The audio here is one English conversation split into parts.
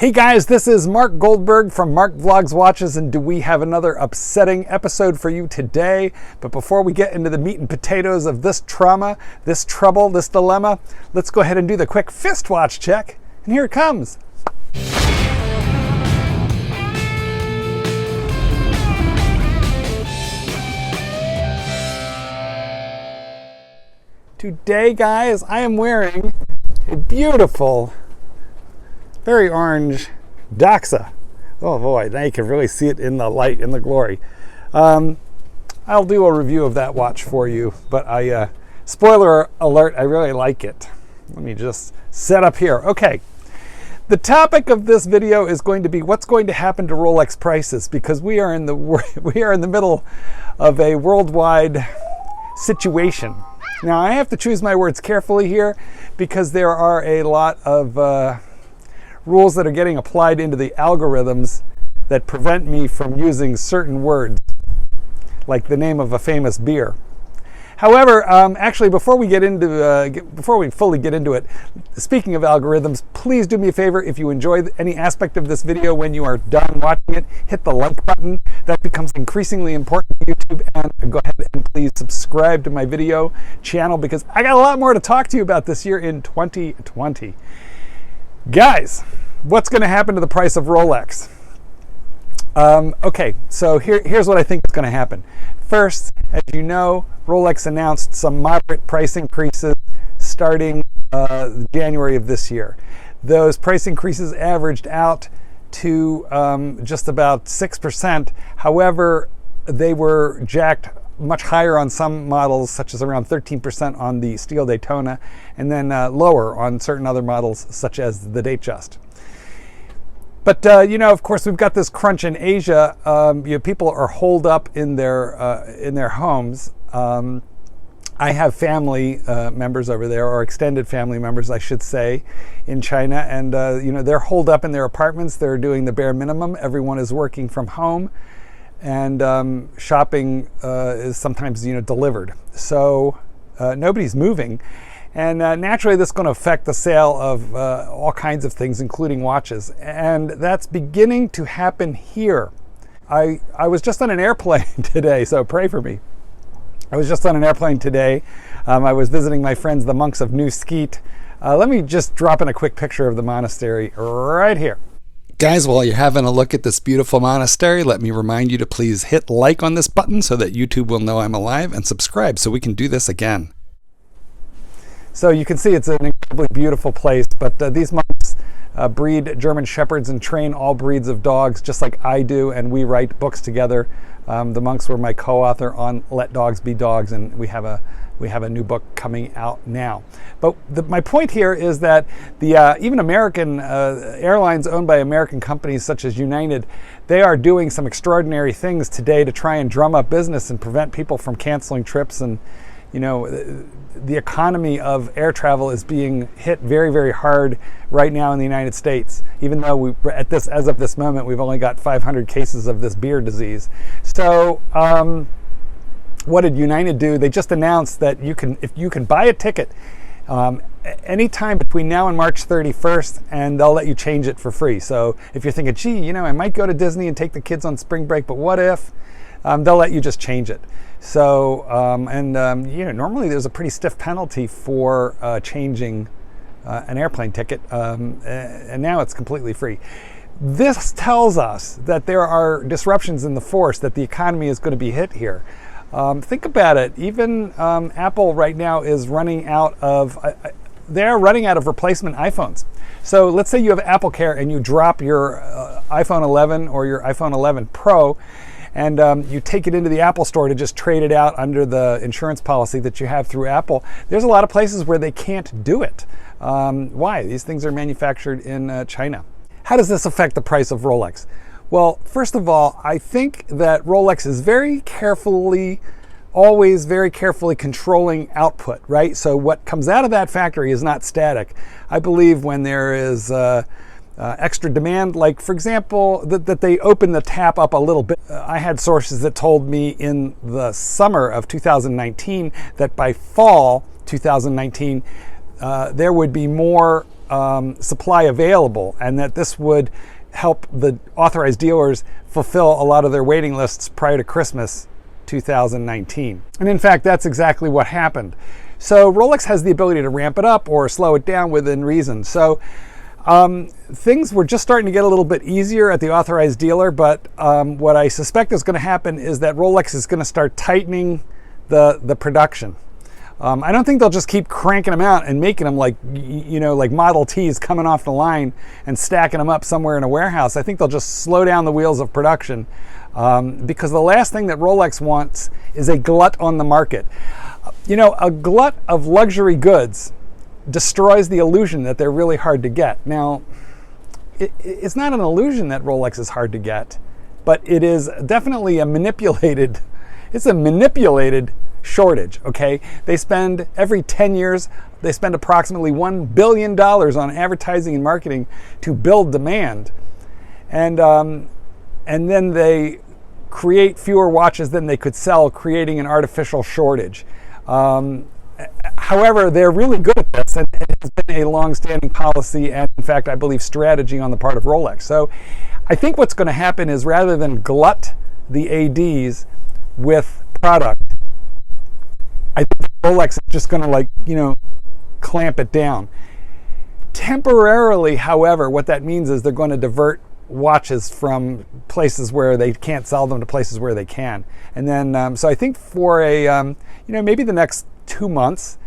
Hey guys, this is Marc Goldberg from Marc Vlogs Watches, and do we have another upsetting episode for you today? But before we get into the meat and potatoes of this trauma, this trouble, this dilemma, let's go ahead and do the quick fist watch check. And here it comes. Today, guys, I am wearing a beautiful, very orange Doxa. Oh boy, now you can really see it in the light, in the glory. I'll do a review of that watch for you, but spoiler alert, I really like it. Let me just set up here. Okay, the topic of this video is going to be what's going to happen to Rolex prices, because we are in the middle of a worldwide situation. Now, I have to choose my words carefully here because there are a lot of rules that are getting applied into the algorithms that prevent me from using certain words, like the name of a famous beer. However, actually, before we fully get into it, speaking of algorithms, please do me a favor. If you enjoy any aspect of this video, when you are done watching it, hit the like button. That becomes increasingly important to YouTube. And go ahead and please subscribe to my video channel, because I got a lot more to talk to you about this year in 2020. Guys, what's going to happen to the price of Rolex? Okay, so here's what I think is going to happen. First, as you know, Rolex announced some moderate price increases starting January of this year. Those price increases averaged out to just about 6%. However, they were jacked much higher on some models, such as around 13% on the Steel Daytona, and then lower on certain other models, such as the Datejust. But of course, we've got this crunch in Asia. People are holed up in their homes. I have family members over there, or extended family members, I should say, in China, and they're holed up in their apartments. They're doing the bare minimum. Everyone is working from home, and shopping is sometimes delivered. So nobody's moving. And naturally, this is going to affect the sale of all kinds of things, including watches. And that's beginning to happen here. I was just on an airplane today, so pray for me. I was just on an airplane today. I was visiting my friends, the monks of New Skeet. Let me just drop in a quick picture of the monastery right here. Guys, while you're having a look at this beautiful monastery, let me remind you to please hit like on this button so that YouTube will know I'm alive, and subscribe so we can do this again. So you can see it's an incredibly beautiful place, but these monks breed German Shepherds and train all breeds of dogs, just like I do, and we write books together. The monks were my co-author on Let Dogs Be Dogs, and we have a new book coming out now. But my point here is that even American airlines owned by American companies such as United, they are doing some extraordinary things today to try and drum up business and prevent people from canceling trips. And the economy of air travel is being hit very, very hard right now in the United States, even though as of this moment, we've only got 500 cases of this beer disease. So what did United do? They just announced that if you can buy a ticket anytime between now and March 31st, and they'll let you change it for free. So if you're thinking, gee, I might go to Disney and take the kids on spring break, but what if? They'll let you just change it. So, normally there's a pretty stiff penalty for changing an airplane ticket, and now it's completely free. This tells us that there are disruptions in the force, that the economy is going to be hit here. Think about it. Even Apple right now is running out of replacement iPhones. So let's say you have Apple Care and you drop your iPhone 11 or your iPhone 11 Pro, and you take it into the Apple store to just trade it out under the insurance policy that you have through Apple. There's a lot of places where they can't do it. Why? These things are manufactured in China. How does this affect the price of Rolex? Well, first of all, I think that Rolex is always very carefully controlling output, right? So what comes out of that factory is not static. I believe when there is extra demand, like for example, that they open the tap up a little bit. I had sources that told me in the summer of 2019 that by fall 2019, there would be more supply available, and that this would help the authorized dealers fulfill a lot of their waiting lists prior to Christmas 2019. And in fact, that's exactly what happened. So Rolex has the ability to ramp it up or slow it down within reason. So things were just starting to get a little bit easier at the authorized dealer, but what I suspect is going to happen is that Rolex is going to start tightening the production. I don't think they'll just keep cranking them out and making them like, like Model Ts coming off the line and stacking them up somewhere in a warehouse. I think they'll just slow down the wheels of production because the last thing that Rolex wants is a glut on the market. A glut of luxury goods destroys the illusion that they're really hard to get. Now, it's not an illusion that Rolex is hard to get, but it is definitely a manipulated shortage, okay? They spend every 10 years, they spend approximately $1 billion on advertising and marketing to build demand. And then they create fewer watches than they could sell, creating an artificial shortage. However, they're really good at this, and it has been a long-standing policy and, in fact, I believe strategy on the part of Rolex. So I think what's going to happen is rather than glut the ADs with product, I think Rolex is just going to clamp it down. Temporarily, however, what that means is they're going to divert watches from places where they can't sell them to places where they can. And then, so I think for maybe the next 2 months,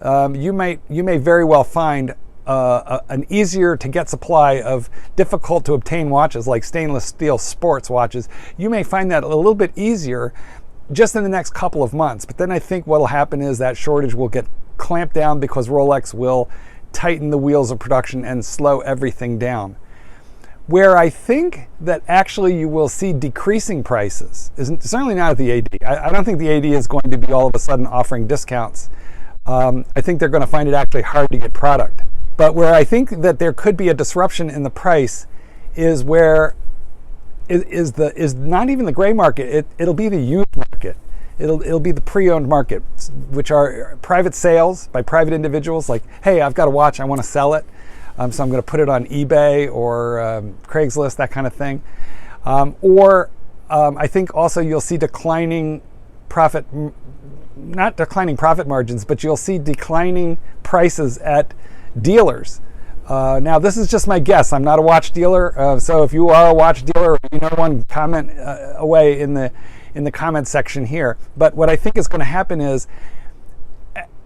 you may very well find an easier to get supply of difficult to obtain watches like stainless steel sports watches. You may find that a little bit easier just in the next couple of months. But then I think what will happen is that shortage will get clamped down because Rolex will tighten the wheels of production and slow everything down. Where I think that actually you will see decreasing prices is certainly not at the AD. I don't think the AD is going to be all of a sudden offering discounts. I think they're going to find it actually hard to get product. But where I think that there could be a disruption in the price is where is not even the gray market. It'll be the used market. It'll be the pre-owned market, which are private sales by private individuals. Like, hey, I've got a watch, I want to sell it, so I'm going to put it on eBay or Craigslist, that kind of thing. I think also you'll see not declining profit margins, but you'll see declining prices at dealers. Now, this is just my guess. I'm not a watch dealer, so if you are a watch dealer, one, comment away in the comment section here. But what I think is going to happen is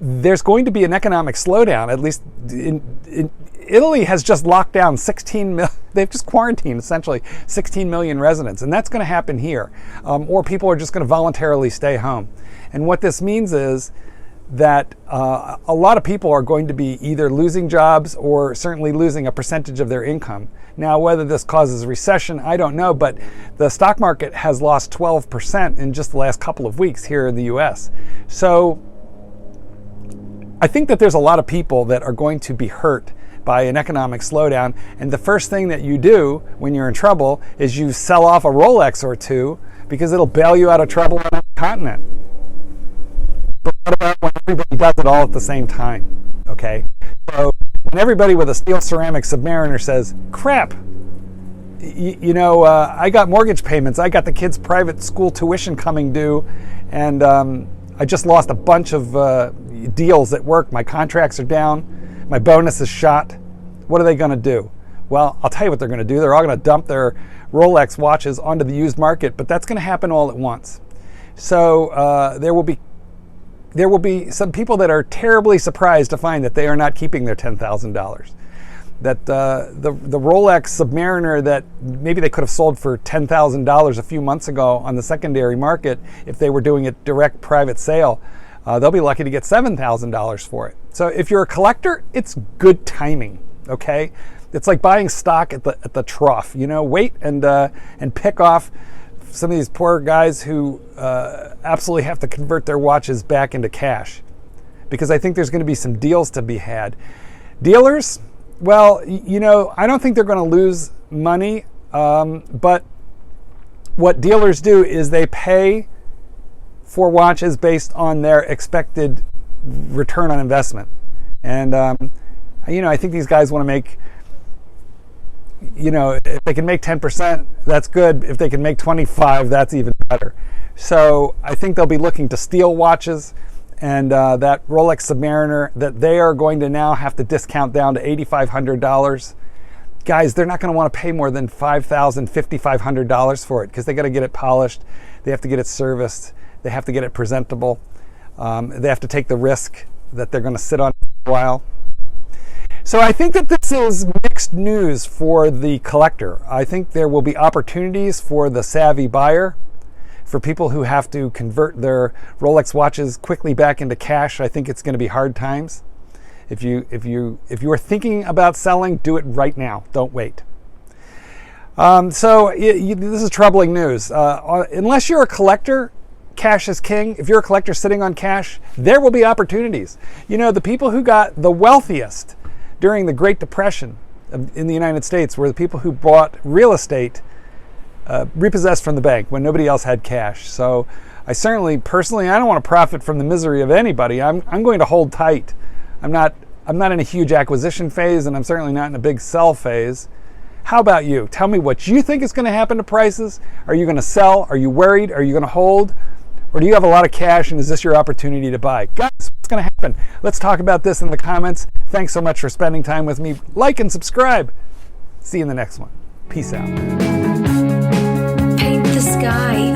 there's going to be an economic slowdown. At least in Italy has just locked down 16 million. They've just quarantined essentially 16 million residents, and that's going to happen here. Or people are just going to voluntarily stay home. And what this means is that a lot of people are going to be either losing jobs or certainly losing a percentage of their income. Now, whether this causes a recession, I don't know, but the stock market has lost 12% in just the last couple of weeks here in the US. So I think that there's a lot of people that are going to be hurt by an economic slowdown, and the first thing that you do when you're in trouble is you sell off a Rolex or two because it'll bail you out of trouble on a continent. But what about when everybody does it all at the same time? Okay, so when everybody with a steel ceramic Submariner says, crap, I got mortgage payments, I got the kids' private school tuition coming due, and I just lost a bunch of deals at work, my contracts are down, my bonus is shot, what are they going to do? Well, I'll tell you what they're going to do. They're all going to dump their Rolex watches onto the used market, but that's going to happen all at once. So there will be some people that are terribly surprised to find that they are not keeping their $10,000. That the Rolex Submariner that maybe they could have sold for $10,000 a few months ago on the secondary market, if they were doing a direct private sale, they'll be lucky to get $7,000 for it. So if you're a collector, it's good timing. Okay, it's like buying stock at the trough. Wait and pick off some of these poor guys who absolutely have to convert their watches back into cash, because I think there's going to be some deals to be had. Dealers, well, I don't think they're going to lose money, but what dealers do is they pay for watches based on their expected return on investment. And I think these guys want to make, if they can make 10%, that's good. If they can make 25, that's even better. So I think they'll be looking to steal watches, and that Rolex Submariner that they are going to now have to discount down to $8,500. Guys, they're not going to want to pay more than $5,000, $5,500 for it, because they got to get it polished. They have to get it serviced. They have to get it presentable. They have to take the risk that they're going to sit on it for a while. So I think that this is mixed news for the collector. I think there will be opportunities for the savvy buyer. For people who have to convert their Rolex watches quickly back into cash, I think it's going to be hard times. If you are thinking about selling, do it right now. Don't wait. This is troubling news. Unless you're a collector, cash is king. If you're a collector sitting on cash, there will be opportunities. The people who got the wealthiest during the Great Depression in the United States were the people who bought real estate repossessed from the bank when nobody else had cash. So I personally, I don't want to profit from the misery of anybody. I'm going to hold tight. I'm not in a huge acquisition phase, and I'm certainly not in a big sell phase. How about you? Tell me what you think is going to happen to prices. Are you going to sell? Are you worried? Are you going to hold? Or do you have a lot of cash, and is this your opportunity to buy? Guys, what's going to happen? Let's talk about this in the comments. Thanks so much for spending time with me. Like and subscribe. See you in the next one. Peace out. Paint the sky.